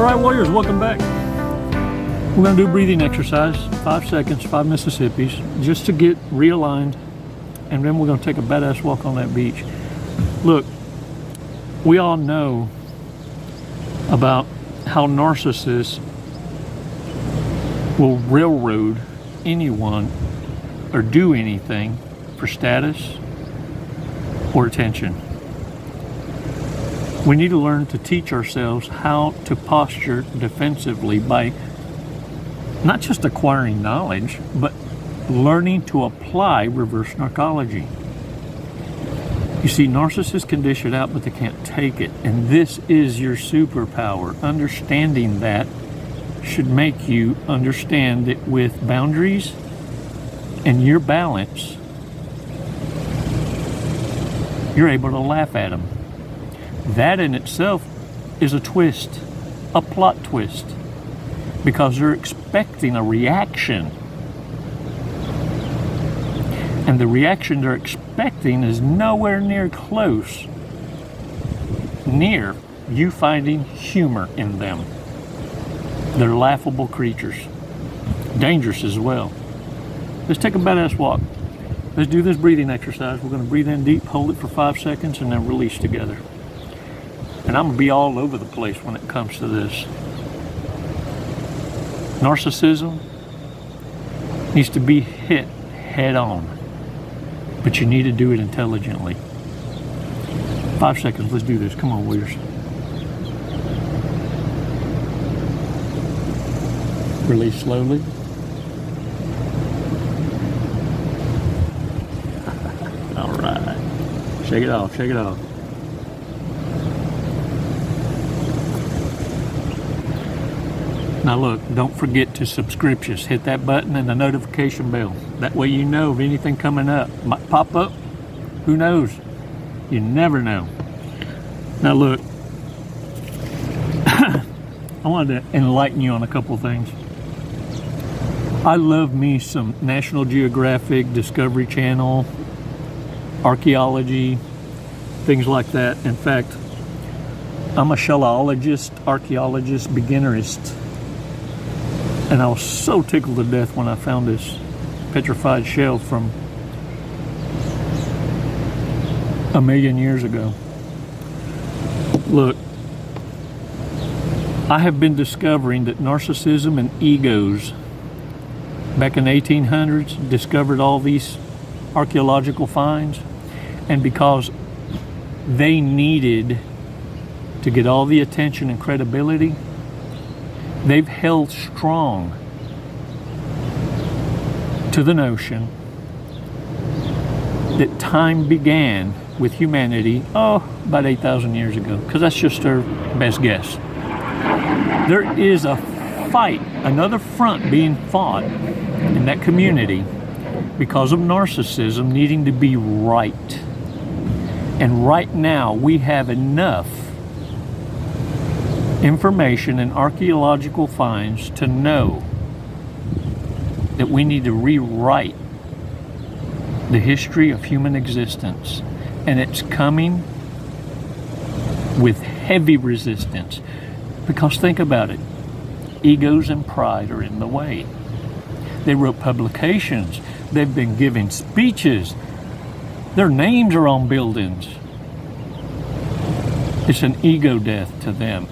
right, warriors, welcome back. We're going to do a breathing exercise, 5 seconds, 5 Mississippis, just to get realigned, and then we're going to take a badass walk on that beach. Look, we all know about how narcissists will railroad anyone or do anything for status or attention. We need to learn to teach ourselves how to posture defensively by not just acquiring knowledge, but learning to apply reverse narcology. You see, narcissists can dish it out, but they can't take it. And this is your superpower. Understanding that should make you understand that with boundaries and your balance, you're able to laugh at them. That in itself is a twist, a plot twist, because they're expecting a reaction. And the reaction they're expecting is nowhere near close near you finding humor in them. They're laughable creatures, dangerous as well. Let's take a badass walk. Let's do this breathing exercise. We're going to breathe in deep, hold it for 5 seconds, and then release together. And I'm going to be all over the place when it comes to this. Narcissism needs to be hit head on, but you need to do it intelligently. 5 seconds, let's do this. Come on, warriors. Release slowly. All right. Shake it off, shake it off. Now look, don't forget to subscribe. Just hit that button and the notification bell. That way you know of anything coming up. Might pop up. Who knows? You never know. Now look, I wanted to enlighten you on a couple things. I love me some National Geographic, Discovery Channel, archaeology, things like that. In fact, I'm a shellologist, archaeologist, beginnerist. And I was so tickled to death when I found this petrified shell from 1,000,000 years ago. Look, I have been discovering that narcissism and egos back in the 1800s discovered all these archaeological finds, and because they needed to get all the attention and credibility, they've held strong to the notion that time began with humanity, about 8,000 years ago, because that's just their best guess. There is a fight, another front being fought in that community because of narcissism needing to be right. And right now we have enough information and archaeological finds to know that we need to rewrite the history of human existence, and it's coming with heavy resistance, because think about it, egos and pride are in the way. They wrote publications, they've been giving speeches, their names are on buildings. It's an ego death to them,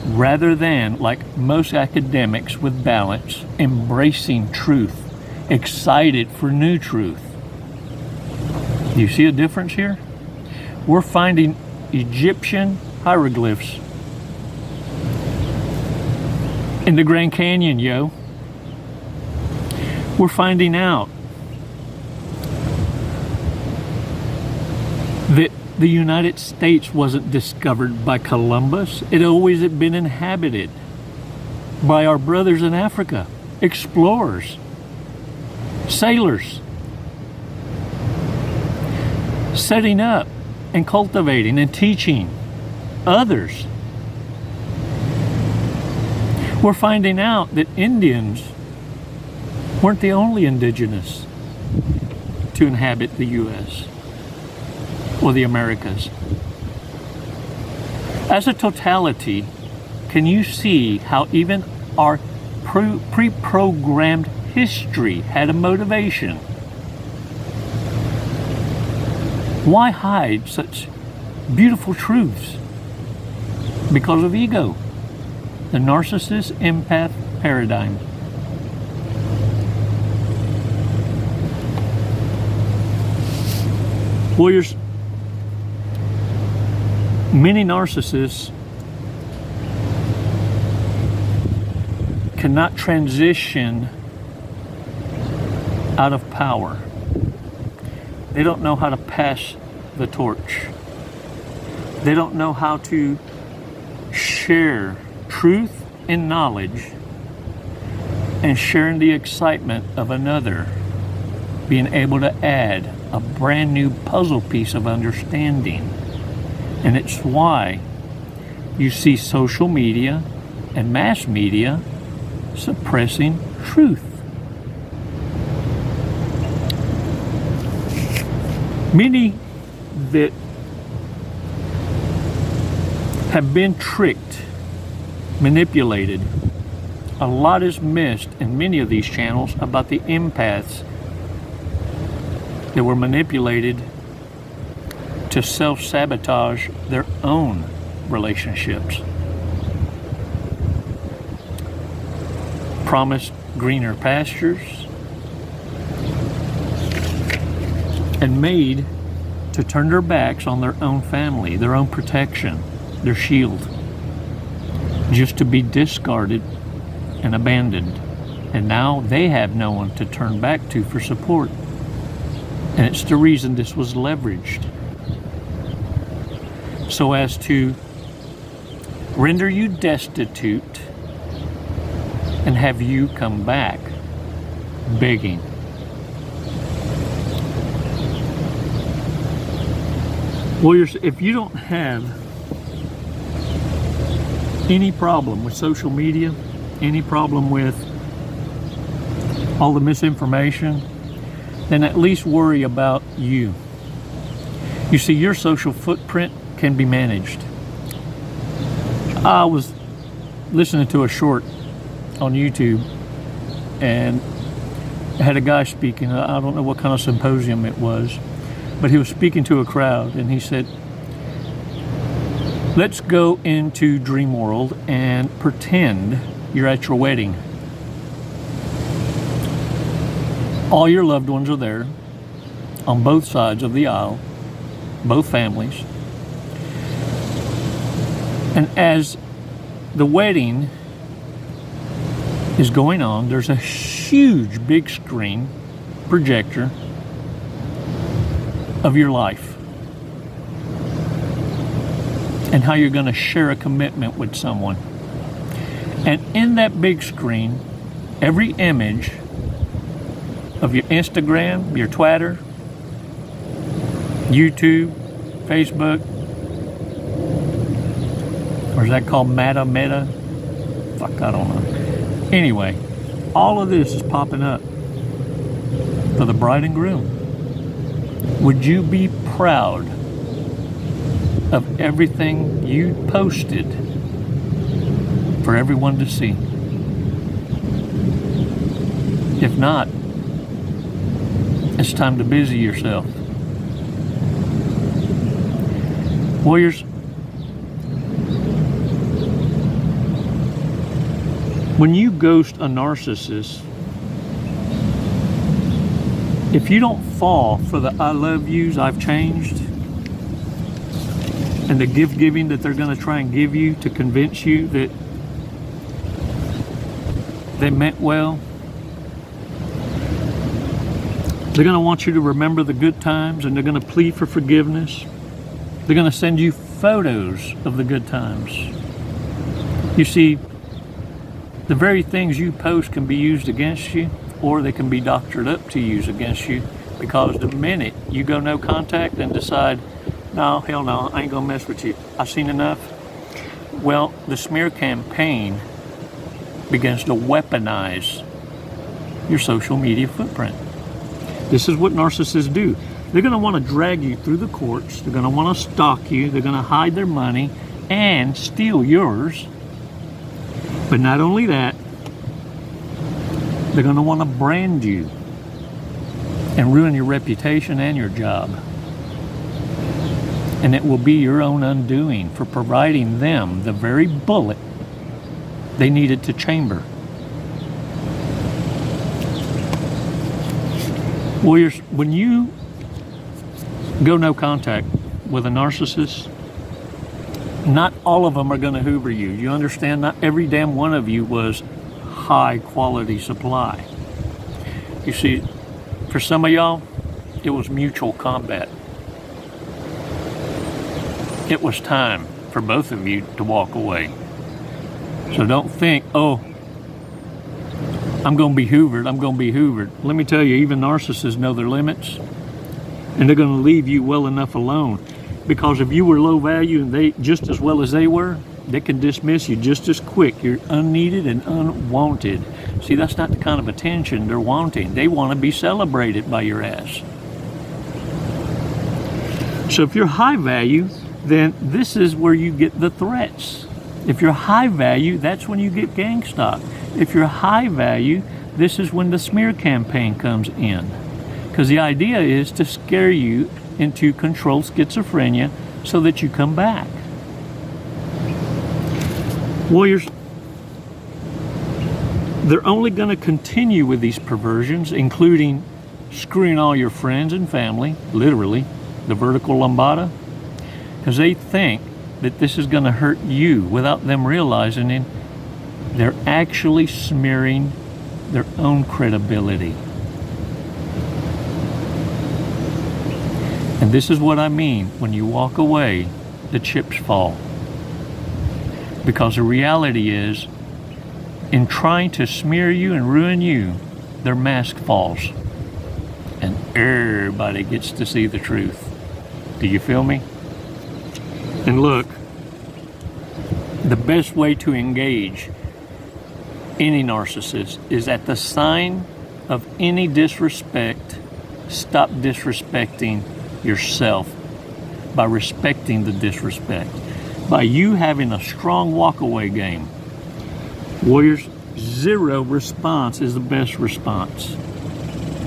rather than, like most academics with balance, embracing truth, excited for new truth. Do you see a difference here? We're finding Egyptian hieroglyphs in the Grand Canyon, yo. We're finding out that the United States wasn't discovered by Columbus. It always had been inhabited by our brothers in Africa, explorers, sailors, setting up and cultivating and teaching others. We're finding out that Indians weren't the only indigenous to inhabit the U.S. or the Americas. As a totality, can you see how even our pre-programmed history had a motivation? Why hide such beautiful truths? Because of ego. The narcissist empath paradigm. Warriors, many narcissists cannot transition out of power. They don't know how to pass the torch. They don't know how to share truth and knowledge and sharing the excitement of another, being able to add a brand new puzzle piece of understanding. And it's why you see social media and mass media suppressing truth. Many that have been tricked, manipulated. A lot is missed in many of these channels about the empaths that were manipulated to self-sabotage their own relationships. Promised greener pastures and made to turn their backs on their own family, their own protection, their shield, just to be discarded and abandoned. And now they have no one to turn back to for support. And it's the reason this was leveraged, so as to render you destitute and have you come back begging. Warriors, if you don't have any problem with social media, any problem with all the misinformation, then at least worry about you. You see, your social footprint can be managed. I was listening to a short on YouTube and had a guy speaking. I don't know what kind of symposium it was, but he was speaking to a crowd and he said, let's go into dream world and pretend you're at your wedding. All your loved ones are there on both sides of the aisle, both families. And as the wedding is going on, there's a huge big screen projector of your life and how you're going to share a commitment with someone. And in that big screen, every image of your Instagram, your Twitter, YouTube, Facebook, or is that called Meta? Fuck, I don't know. Anyway, all of this is popping up for the bride and groom. Would you be proud of everything you posted for everyone to see? If not, it's time to busy yourself. Warriors, when you ghost a narcissist, if you don't fall for the I love yous, I've changed, and the gift giving that they're going to try and give you to convince you that they meant well, they're going to want you to remember the good times, and they're going to plead for forgiveness. They're going to send you photos of the good times. You see, the very things you post can be used against you, or they can be doctored up to use against you, because the minute you go no contact and decide, no, hell no, I ain't gonna mess with you, I've seen enough, well, the smear campaign begins to weaponize your social media footprint. This is what narcissists do. They're gonna wanna drag you through the courts, they're gonna wanna stalk you, they're gonna hide their money and steal yours But not only that, they're going to want to brand you and ruin your reputation and your job. And it will be your own undoing for providing them the very bullet they needed to chamber. Warriors, when you go no contact with a narcissist, not all of them are going to hoover you. You understand? Not every damn one of you was high quality supply. You see, for some of y'all, it was mutual combat. It was time for both of you to walk away. So don't think, oh, I'm going to be hoovered, I'm going to be hoovered. Let me tell you, even narcissists know their limits, and they're going to leave you well enough alone. Because if you were low value and they just as well as they were, they can dismiss you just as quick. You're unneeded and unwanted. See, that's not the kind of attention they're wanting. They want to be celebrated by your ass. So if you're high value, then this is where you get the threats. If you're high value, that's when you get gang stalk. If you're high value, this is when the smear campaign comes in. Because the idea is to scare you into controlled schizophrenia so that you come back. Warriors, they're only going to continue with these perversions, including screwing all your friends and family, literally, the vertical lambada, because they think that this is going to hurt you without them realizing it. They're actually smearing their own credibility. And this is what I mean when you walk away, the chips fall. Because the reality is, in trying to smear you and ruin you, their mask falls. And everybody gets to see the truth. Do you feel me? And look, the best way to engage any narcissist is at the sign of any disrespect, stop disrespecting yourself by respecting the disrespect. By you having a strong walk-away game. Warriors, zero response is the best response.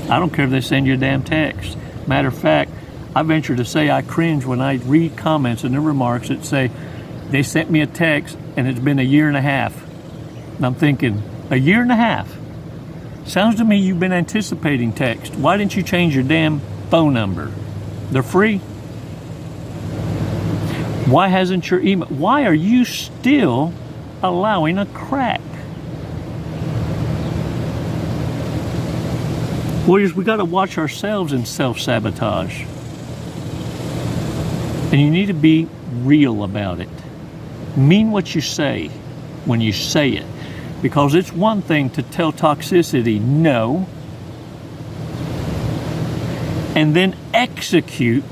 I don't care if they send you a damn text. Matter of fact, I venture to say I cringe when I read comments in their remarks that say, they sent me a text and it's been 1.5 years. And I'm thinking, 1.5 years? Sounds to me you've been anticipating text. Why didn't you change your damn phone number? They're free. Why hasn't your email? Why are you still allowing a crack? Warriors, we got to watch ourselves in self-sabotage. And you need to be real about it. Mean what you say when you say it. Because it's one thing to tell toxicity no, and then execute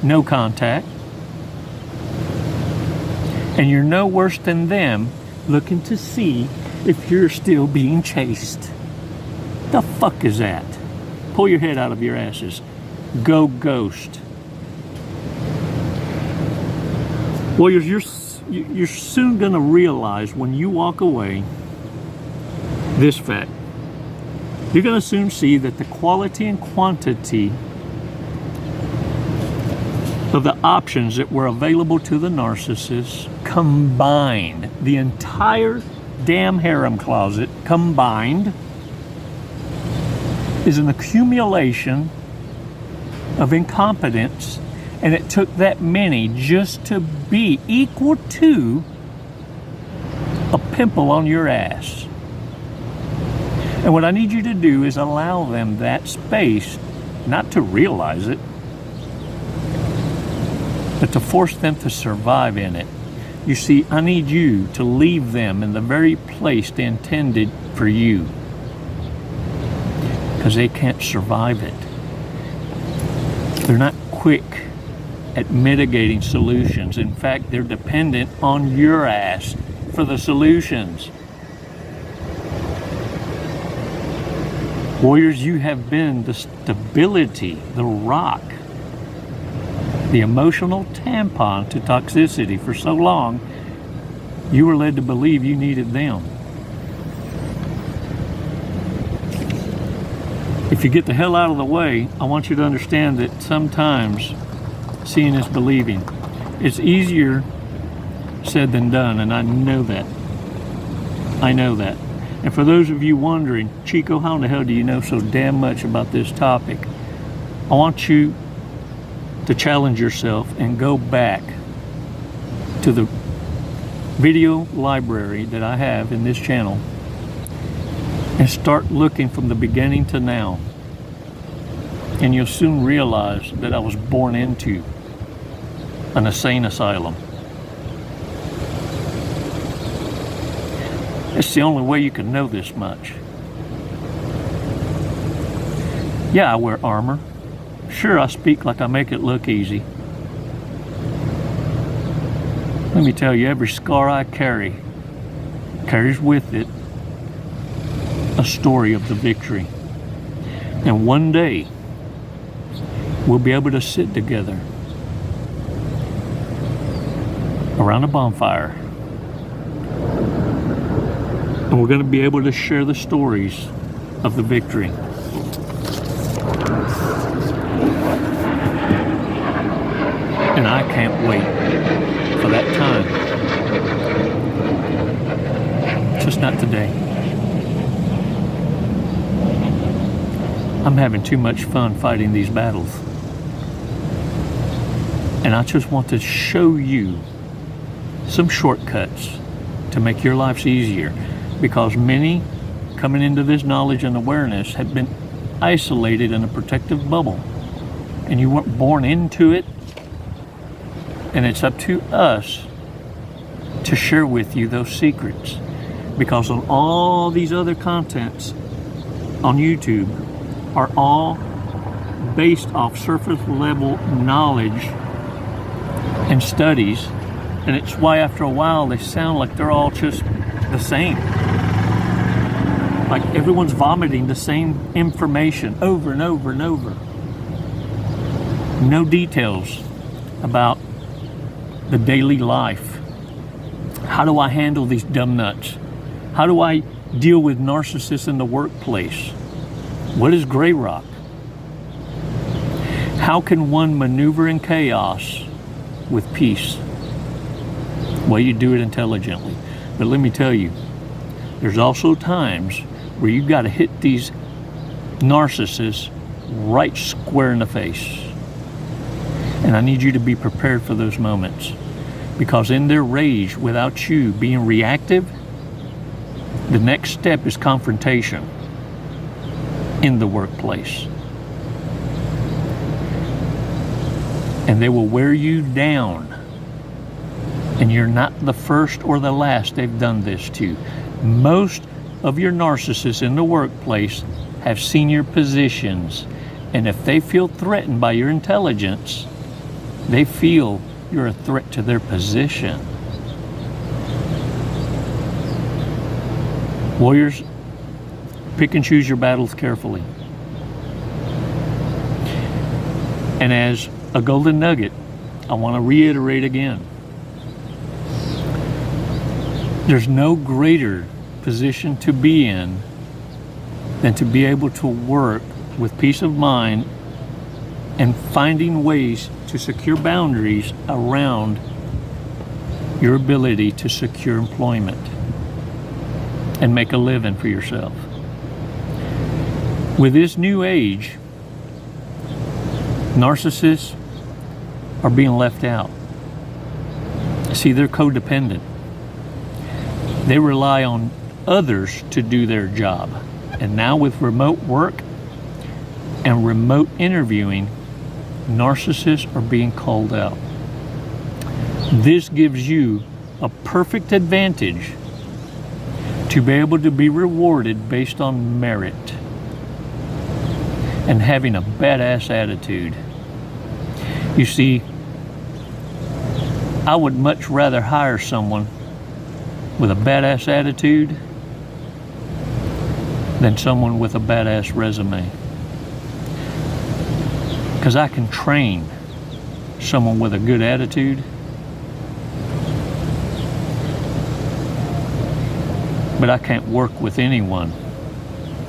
no contact. And you're no worse than them looking to see if you're still being chased. The fuck is that? Pull your head out of your asses. Go ghost. Warriors, you're soon going to realize when you walk away this fact. You're going to soon see that the quality and quantity of the options that were available to the narcissist combined, the entire damn harem closet combined, is an accumulation of incompetence, and it took that many just to be equal to a pimple on your ass. And what I need you to do is allow them that space, not to realize it, but to force them to survive in it. You see, I need you to leave them in the very place they intended for you, because they can't survive it. They're not quick at mitigating solutions. In fact, they're dependent on your ass for the solutions. Warriors, you have been the stability, the rock, the emotional tampon to toxicity for so long You were led to believe you needed them. If you get the hell out of the way, I want you to understand that sometimes seeing is believing. It's easier said than done, and I know that. I know that. And for those of you wondering, Chico, how in the hell do you know so damn much about this topic? I want you to challenge yourself and go back to the video library that I have in this channel and start looking from the beginning to now. And you'll soon realize that I was born into an insane asylum. It's the only way you can know this much. Yeah, I wear armor. Sure, I speak like I make it look easy. Let me tell you, every scar I carry carries with it a story of the victory. And one day, we'll be able to sit together around a bonfire. And we're going to be able to share the stories of the victory. And I can't wait for that time. Just not today. I'm having too much fun fighting these battles. And I just want to show you some shortcuts to make your lives easier, because many coming into this knowledge and awareness have been isolated in a protective bubble, and you weren't born into it. And it's up to us to share with you those secrets, because on all these other contents on YouTube are all based off surface level knowledge and studies, and it's why after a while they sound like they're all just the same. Like everyone's vomiting the same information over and over and over. No details about the daily life. How do I handle these dumb nuts? How do I deal with narcissists in the workplace? What is gray rock? How can one maneuver in chaos with peace? Well, you do it intelligently. But let me tell you, there's also times where you've got to hit these narcissists right square in the face. And I need you to be prepared for those moments, because in their rage, without you being reactive, the next step is confrontation in the workplace. And they will wear you down. And you're not the first or the last they've done this to. Most of your narcissists in the workplace have senior positions, and if they feel threatened by your intelligence, they feel you're a threat to their position. Warriors, pick and choose your battles carefully. And as a golden nugget, I want to reiterate again. There's no greater position to be in than to be able to work with peace of mind and finding ways to secure boundaries around your ability to secure employment and make a living for yourself. With this new age, narcissists are being left out. See, they're codependent. They rely on others to do their job. And now with remote work and remote interviewing, narcissists are being called out. This gives you a perfect advantage to be able to be rewarded based on merit and having a badass attitude. You see, I would much rather hire someone with a badass attitude than someone with a badass resume. Because I can train someone with a good attitude But I can't work with anyone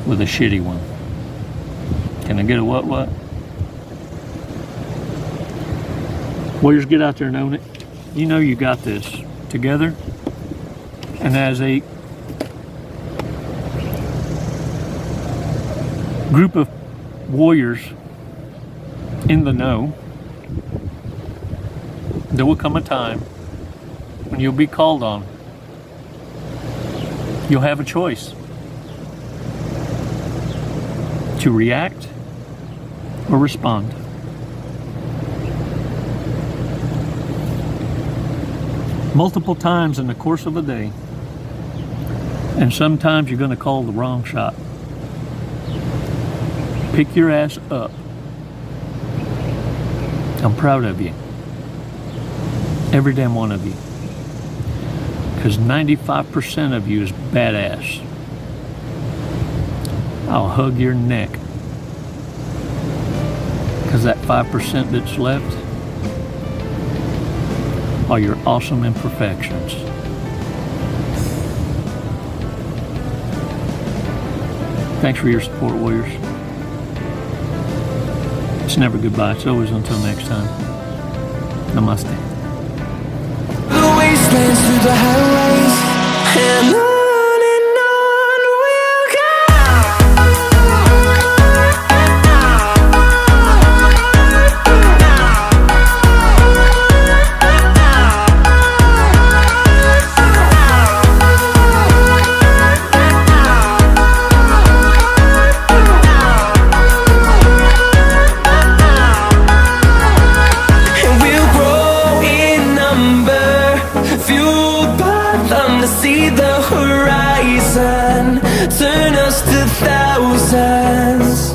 with a shitty one. Can I get a what? Warriors, get out there and own it. You know you got this. Together, and as a group of warriors in the know, there will come a time when you'll be called on. You'll have a choice to react or respond. Multiple times in the course of a day, and sometimes you're going to call the wrong shot. Pick your ass up. I'm proud of you. Every damn one of you. Because 95% of you is badass. I'll hug your neck. Because that 5% that's left are your awesome imperfections. Thanks for your support, Warriors. It's never goodbye. It's always until next time. Namaste. The wastelands through the highways, and on we'll see the horizon, turn us to thousands.